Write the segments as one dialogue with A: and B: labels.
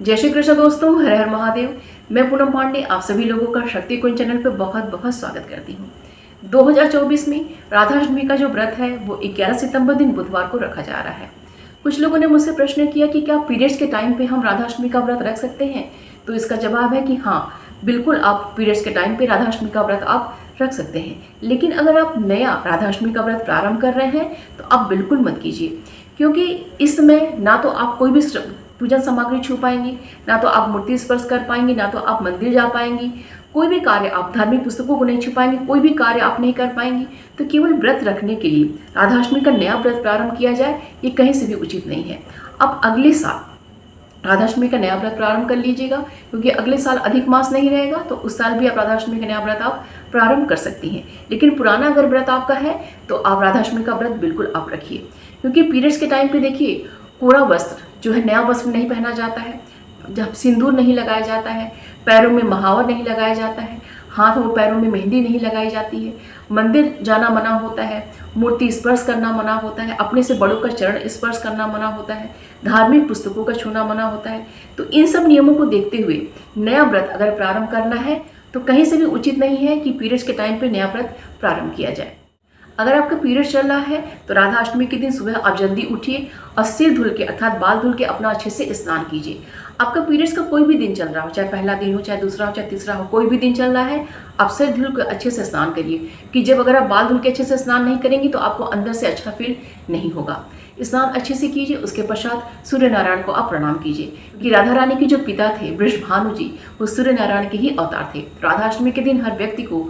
A: जय श्री कृष्ण दोस्तों, हर हर महादेव। मैं पूनम पांडे आप सभी लोगों का शक्ति कुंज चैनल पर बहुत बहुत स्वागत करती हूँ। 2024 में राधाष्टमी का जो व्रत है वो 11 सितंबर दिन बुधवार को रखा जा रहा है। कुछ लोगों ने मुझसे प्रश्न किया कि क्या पीरियड्स के टाइम पे हम राधाष्टमी का व्रत रख सकते हैं। तो इसका जवाब है कि हाँ, बिल्कुल आप पीरियड्स के टाइम पे राधाष्टमी का व्रत आप रख सकते हैं। लेकिन अगर आप नया राधाष्टमी का व्रत प्रारंभ कर रहे हैं तो आप बिल्कुल मत कीजिए, क्योंकि इस समय ना तो आप कोई भी पूजन सामग्री छू पाएंगी, ना तो आप मूर्ति स्पर्श कर पाएंगी, ना तो आप मंदिर जा पाएंगी, कोई भी कार्य आप धार्मिक पुस्तकों को नहीं छू पाएंगी, कोई भी कार्य आप नहीं कर पाएंगी। तो केवल व्रत रखने के लिए राधाष्टमी का नया व्रत प्रारंभ किया जाए ये कहीं से भी उचित नहीं है। अब अगले साल राधाष्टमी का नया व्रत प्रारंभ कर लीजिएगा, क्योंकि अगले साल अधिक मास नहीं रहेगा, तो उस साल भी आप राधाष्टमी का नया व्रत आप प्रारंभ कर सकती हैं। लेकिन पुराना अगर व्रत आपका है तो आप राधाष्टमी का व्रत बिल्कुल आप रखिए, क्योंकि पीरियड्स के टाइम पे देखिए कोरा वस्त्र जो है, नया वस्त्र नहीं पहना जाता है, जब सिंदूर नहीं लगाया जाता है, पैरों में महावर नहीं लगाया जाता है, हाथ और पैरों में मेहंदी नहीं लगाई जाती है, मंदिर जाना मना होता है, मूर्ति स्पर्श करना मना होता है, अपने से बड़ों का चरण स्पर्श करना मना होता है, धार्मिक पुस्तकों का छूना मना होता है। तो इन सब नियमों को देखते हुए नया व्रत अगर प्रारंभ करना है तो कहीं से भी उचित नहीं है कि पीरियड्स के टाइम पे नया व्रत प्रारंभ किया जाए। अगर आपका पीरियड चल रहा है तो राधाष्टमी के दिन सुबह आप जल्दी उठिए और सिर धुल के अर्थात बाल धुल के अपना अच्छे से स्नान कीजिए। आपका पीरियड्स का कोई भी दिन चल रहा हो, चाहे पहला दिन हो, चाहे दूसरा हो, चाहे तीसरा हो, कोई भी दिन चल रहा है, आप सिर धुल के अच्छे से स्नान करिए। कि जब अगर आप बाल धुल के अच्छे से स्नान नहीं करेंगी तो आपको अंदर से अच्छा फील नहीं होगा। स्नान अच्छे से कीजिए, उसके पश्चात सूर्य नारायण को आप प्रणाम कीजिए, क्योंकि राधा रानी के जो पिता थे वृषभानु जी, वो सूर्य नारायण के ही अवतार थे। राधाष्टमी के दिन हर व्यक्ति को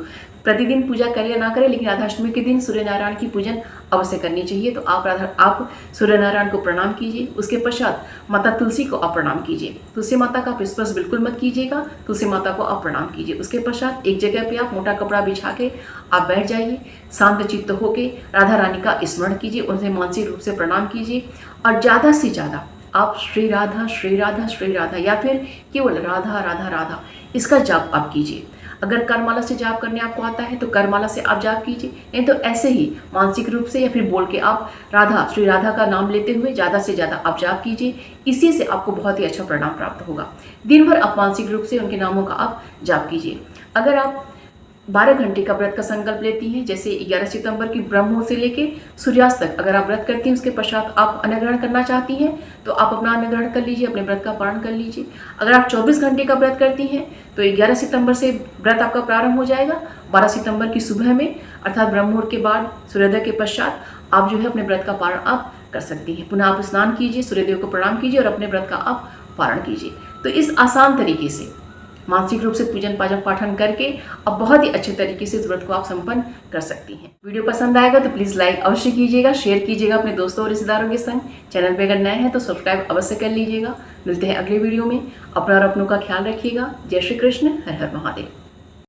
A: प्रतिदिन पूजा करे या ना करे, लेकिन राधाष्टमी के दिन सूर्य नारायण की पूजन अवश्य करनी चाहिए। तो आप सूर्य नारायण को प्रणाम कीजिए। उसके पश्चात माता तुलसी को आप प्रणाम कीजिए। तुलसी माता का स्पर्श बिल्कुल मत कीजिएगा, तुलसी माता को आप प्रणाम कीजिए। उसके पश्चात एक जगह पे आप मोटा कपड़ा बिछा के आप बैठ जाइए, शांत चित्त होके राधा रानी का स्मरण कीजिए, उनसे मानसिक रूप से प्रणाम कीजिए और ज़्यादा से ज़्यादा आप श्री राधा श्री राधा श्री राधा या फिर केवल राधा राधा राधा इसका जाप आप कीजिए। अगर करमाला से जाप करने आपको आता है तो करमाला से आप जाप कीजिए, नहीं तो ऐसे ही मानसिक रूप से या फिर बोल के आप राधा श्री राधा का नाम लेते हुए ज़्यादा से ज़्यादा आप जाप कीजिए। इसी से आपको बहुत ही अच्छा परिणाम प्राप्त होगा। दिन भर आप मानसिक रूप से उनके नामों का आप जाप कीजिए। अगर आप 12 घंटे का व्रत का संकल्प लेती हैं, जैसे 11 सितंबर की ब्रह्म मुहूर्त से लेके सूर्यास्त तक अगर आप व्रत करती हैं, उसके पश्चात आप अन्न ग्रहण करना चाहती हैं तो आप अपना अन्न ग्रहण कर लीजिए, अपने व्रत का पालन कर लीजिए। अगर आप 24 घंटे का व्रत करती हैं तो 11 सितंबर से व्रत आपका प्रारंभ हो जाएगा। 12 सितंबर की सुबह में अर्थात ब्रह्म मुहूर्त के बाद सूर्योदय के पश्चात आप जो है अपने व्रत का पालन आप कर सकती हैं। पुनः आप स्नान कीजिए, सूर्यदेव को प्रणाम कीजिए और अपने व्रत का आप पालन कीजिए। तो इस आसान तरीके से मानसिक रूप से पूजन पाठन करके अब बहुत ही अच्छे तरीके से इस व्रत को आप संपन्न कर सकती हैं। वीडियो पसंद आएगा तो प्लीज़ लाइक अवश्य कीजिएगा, शेयर कीजिएगा अपने दोस्तों और रिश्तेदारों के संग। चैनल पे अगर नए हैं तो सब्सक्राइब अवश्य कर लीजिएगा। मिलते हैं अगले वीडियो में। अपना और अपनों का ख्याल रखिएगा। जय श्री कृष्ण, हर हर महादेव।